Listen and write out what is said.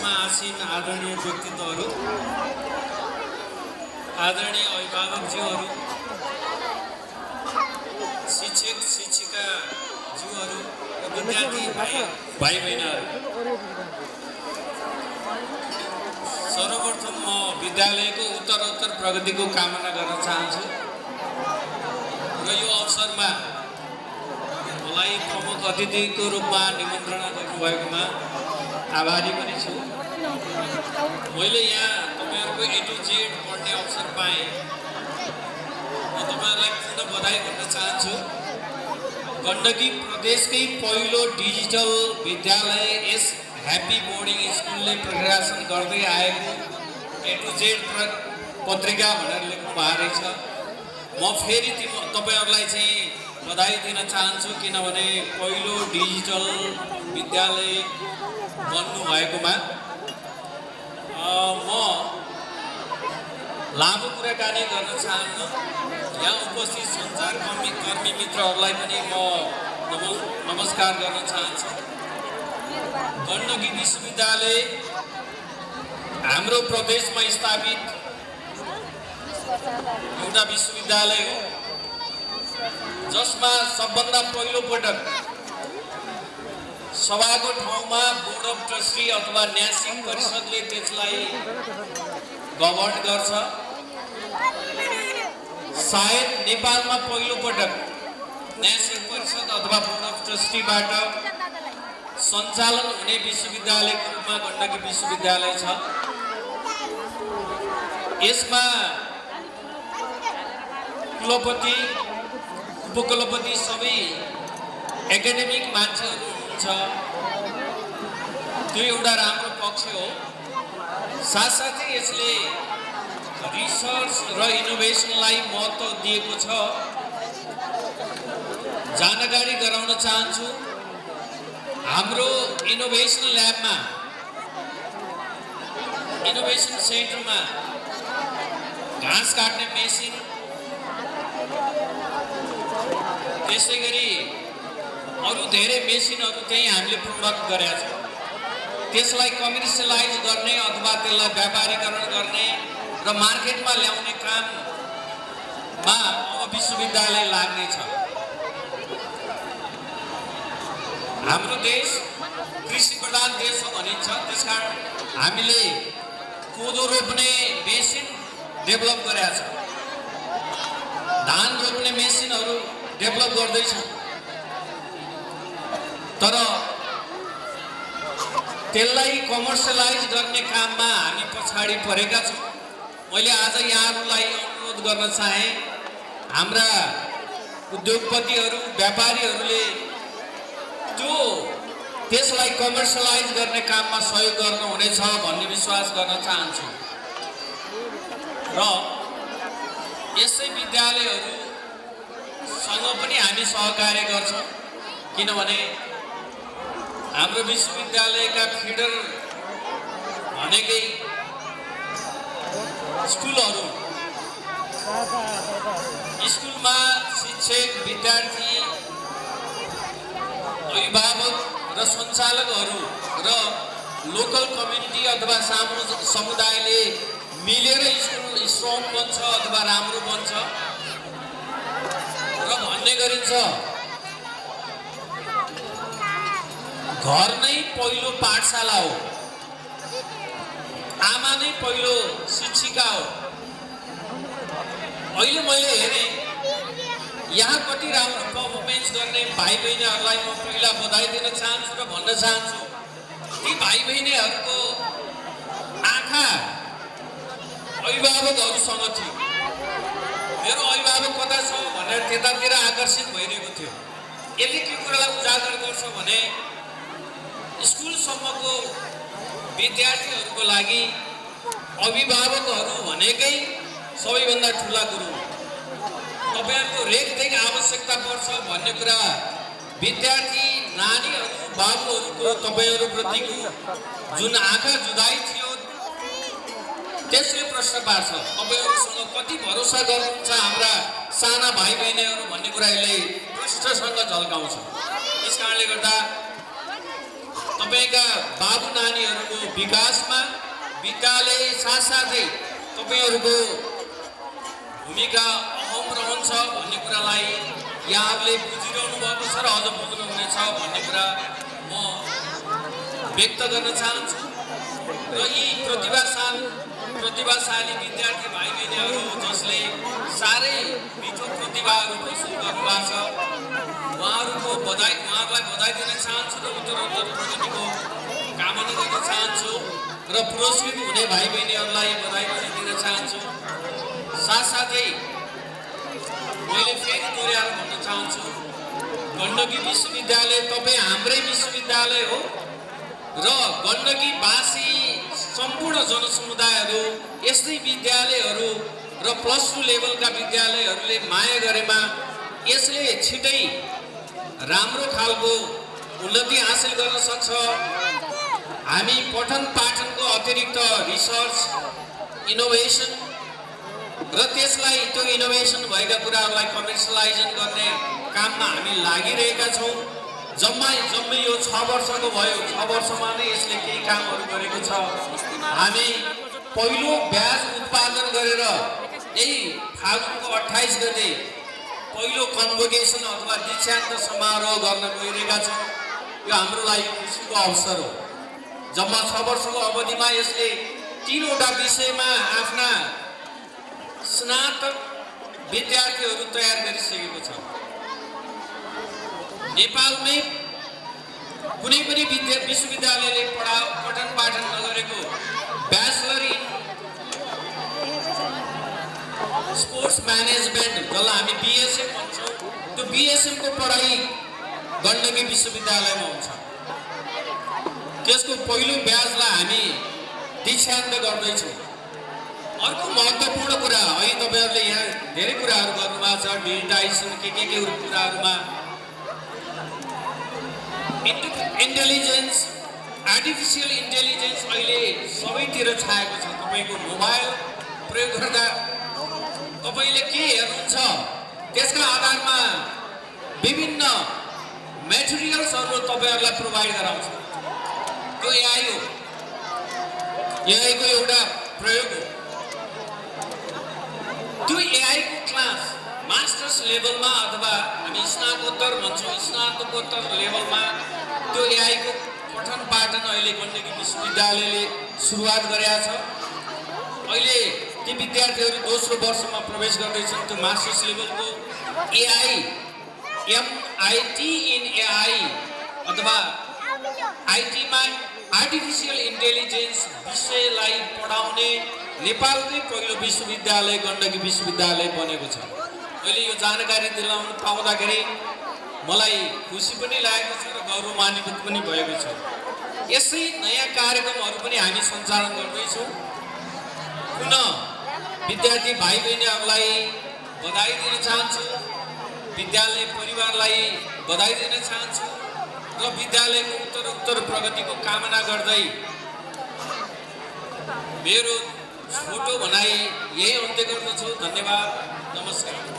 मञ्चमा आसीन आदरणीय व्यक्तित्वहरू, आदरणीय अभिभावकज्यूहरू, शिक्षक शिक्षिकाज्यूहरू र विद्यार्थी भाइ बहिनीहरू, सर्वप्रथम म विद्यालयको उत्तरोत्तर प्रगतिको कामना गर्न चाहन्छु र यो अवसरमा मलाई प्रमुख अतिथिको रूपमा निमन्त्रणा गर्नुभएकोमा आभारी पनि छु। मैले यहाँ तपाईहरुको A to Z पढ्ने अवसर पाएँ। म तपाईहरुलाई पूर्ण बधाई दिन चाहन्छु। गण्डकी प्रदेशकै पहिलो डिजिटल विद्यालय यस ह्याप्पी बोर्डिङ स्कुलले प्रकाशन गर्दै आएको A to Z पत्रिका भनेर लेख्नु भएको रहेछ। म फेरि तपाईहरुलाई चाहिँ बधाई दिन चाहन्छु, किनभने पहिलो डिजिटल विद्यालय बन्नु भएकोमा। म लामो कुराकानी गर्न चाहन्न। यहाँ उपस्थित सञ्चारकर्मी मित्रहरूलाई पनि म नमस्कार गर्न चाहन्छु। गण्डकी विश्वविद्यालय हाम्रो प्रदेशमा स्थापित एउटा विश्वविद्यालय हो, जसमा सबभन्दा पहिलो पटक सभाको ठाउँमा बोर्ड अफ ट्रस्टी अथवा न्यासिङ परिषदले त्यसलाई गभर्न गर्छ। सायद नेपालमा पहिलो पटक न्यासिङ परिषद अथवा बोर्ड अफ ट्रस्टीबाट सञ्चालन हुने विश्वविद्यालयको रूपमा गण्डकी विश्वविद्यालय छ। यसमा कुलपति उपकुलपति सबै एकाडेमिक मान्छेहरू हुनुहुन्छ। त्यो एउटा राम्रो पक्ष हो। साथसाथै यसले रिसर्च र इनोभेसनलाई महत्त्व दिएको छ। जानकारी गराउन चाहन्छु, हाम्रो इनोभेसन ल्याबमा, इनोभेसन सेन्टरमा घाँस काट्ने मेसिन, त्यसै गरी अरू धेरै मेसिनहरू चाहिँ हामीले प्रडक्ट गरेका छौँ। त्यसलाई कमर्सियलाइज गर्ने अथवा त्यसलाई व्यापारीकरण गर्ने र मार्केटमा ल्याउने काममा अब विश्वविद्यालय लाग्नेछ। हाम्रो देश कृषि प्रधान देश हो भनिन्छ, त्यसकारण हामीले कोदो रोप्ने मेसिन डेभलप गरेका छौँ, धान रोप्ने मेसिनहरू डेभलप गर्दैछौँ। तर त्यसलाई कमर्सियलाइज गर्ने काममा हामी पछाडि परेका छौँ। मैले आज यहाँहरूलाई अनुरोध गर्न चाहे, हाम्रा उद्योगपतिहरू व्यापारीहरूले त्यसलाई कमर्सियलाइज गर्ने काममा सहयोग गर्नुहुनेछ भन्ने विश्वास गर्न चाहन्छु। र यसै विद्यालयहरूसँग पनि हामी सहकार्य गर्छौँ, किनभने हाम्रो विश्वविद्यालयका फिडर भनेकै स्कुलहरू, स्कुलमा शिक्षक, विद्यार्थी, अभिभावक र सञ्चालकहरू र लोकल कम्युनिटी अथवा समुदायले मिलेर स्कुल स्ट्रङ बन्छ अथवा राम्रो बन्छ र भन्ने गरिन्छ घर नै पहिलो पाठशाला हो, आमा नै पहिलो शिक्षिका हो। अहिले मैले हेरेँ यहाँ कति राम्रो पर्फर्मेन्स गर्ने भाइ बहिनीहरूलाई म पहिला बधाई दिन चाहन्छु र भन्न चाहन्छु, ती भाइ बहिनीहरूको आँखा अभिभावकहरूसँग थियो। मेरो अभिभावक कता छ भनेर त्यतातिर आकर्षित भइरहेको थियो। यसले के कुरालाई उजागर गर्छ भने स्कुलसम्मको विद्यार्थीहरूको लागि अभिभावकहरू भनेकै सबैभन्दा ठुला गुरु। तपाईहरुको रेखदेख आवश्यकता पर्छ भन्ने कुरा विद्यार्थी नानीहरू बाबुहरूको तपाईहरुप्रतिको जुन आँखा जुदाई थियो त्यसले प्रश्न पार्छ। तपाईहरुसँग कति भरोसा गर्नुहुन्छ हाम्रा साना भाइ बहिनीहरू भन्ने कुरा यसले प्रश्नसँग झल्काउँछ। त्यसकारणले गर्दा तपाईका बाबु नानीहरूको विकासमा विद्यालय साथसाथै तपाईहरूको भूमिका अहम रहन्छ भन्ने कुरालाई यहाँहरूले बुझिरहनु भएको छ र अझ बुझ्नुहुनेछ भन्ने कुरा म व्यक्त गर्न चाहन्छु। र यी प्रतिभाशाली विद्यार्थी भाइ बहिनीहरू जसले साह्रै मिठो प्रतिभाहरू प्रस्तुत गर्नुभएको छ, उहाँहरूलाई बधाई दिन चाहन्छु र उत्तरोत्तर प्रगतिको कामना गर्न चाहन्छु र पुरस्कृत हुने भाइ बहिनीहरूलाई बधाई पनि दिन चाहन्छु। साथसाथै मैले फेरि दोहोऱ्याएर भन्न चाहन्छु, गण्डकी विश्वविद्यालय तपाईँ हाम्रै विश्वविद्यालय हो र गण्डकीवासी सम्पूर्ण जनसमुदायहरू यस्तै विद्यालयहरू र +2 लेभलका विद्यालयहरूले माया गरेमा यसले छिटै राम्रो खालको उन्नति हासिल गर्न सक्छ। हामी पठन पाठनको अतिरिक्त रिसर्च, इनोभेसन र त्यसलाई त्यो इनोभेसन भएका कुराहरूलाई कमर्सियलाइजन गर्ने काममा हामी लागिरहेका छौँ। जम्मै यो 6 वर्षको भयो, 6 वर्षमा नै यसले केही कामहरू गरेको छ। हामी पहिलो ब्याज उत्पादन गरेर यही फागुनको 28 गते पहिलो कन्भोकेसन अथवा दीक्षान्त समारोह गर्न गइरहेका छौँ। यो हाम्रो लागि खुसीको अवसर हो। जम्मा 6 वर्षको अवधिमा यसले 3वटा विषयमा आफ्ना स्नातक विद्यार्थीहरू तयार गरिसकेको छ। नेपालमै कुनै पनि विश्वविद्यालयले पठन पाठन नगरेको ब्याचलर इन स्पोर्ट्स म्यानेजमेन्ट, जसलाई हामी BSM भन्छौँ, त्यो BSM को पढाइ गण्डकी विश्वविद्यालयमा हुन्छ। त्यसको पहिलो ब्याचलाई हामी दीक्षान्त गर्दैछौँ। अर्को महत्त्वपूर्ण कुरा, अहिले तपाईँहरूले यहाँ धेरै कुराहरू गर्नुभएको छ, डिजिटाइजेसन के कुराहरूमा इन्टेलिजेन्स, आर्टिफिसियल इन्टेलिजेन्स अहिले सबैतिर छाएको छ। तपाईँको मोबाइल प्रयोग गर्दा तपाईँले के हेर्नुहुन्छ त्यसका आधारमा विभिन्न मेटेरियल्सहरू तपाईँहरूलाई प्रोभाइड गराउँछ। त्यो AI हो, AI को एउटा प्रयोग हो। त्यो AI को क्लास मास्टर्स लेभलमा अथवा हामी स्नातकोत्तर भन्छौँ, स्नातकोत्तर लेभलमा त्यो AI को पठन पाठन अहिले गण्डकी विश्वविद्यालयले सुरुवात गरेका छ। अहिले ती विद्यार्थीहरू दोस्रो वर्षमा प्रवेश गर्दैछन्। त्यो मास्टर्स लेभलको AI, MIT इन AI अथवा आइटीमा आर्टिफिसियल इन्टेलिजेन्स विषयलाई पढाउने नेपालकै पहिलो विश्वविद्यालय गण्डकी विश्वविद्यालय बनेको छ। अहिले यो जानकारी दिलाउन पाउँदाखेरि मलाई खुसी पनि लागेको छ र गौरवान्वित पनि भएको छ। यसै नयाँ कार्यक्रमहरू पनि हामी सञ्चालन गर्दैछौँ। पुनः विद्यार्थी भाइ बहिनीहरूलाई बधाई दिन चाहन्छु, विद्यालय परिवारलाई बधाई दिन चाहन्छु र विद्यालयको उत्तरोत्तर प्रगतिको कामना गर्दै मेरो छोटो भनाइ यही अन्त्य गर्दछु। धन्यवाद, नमस्कार।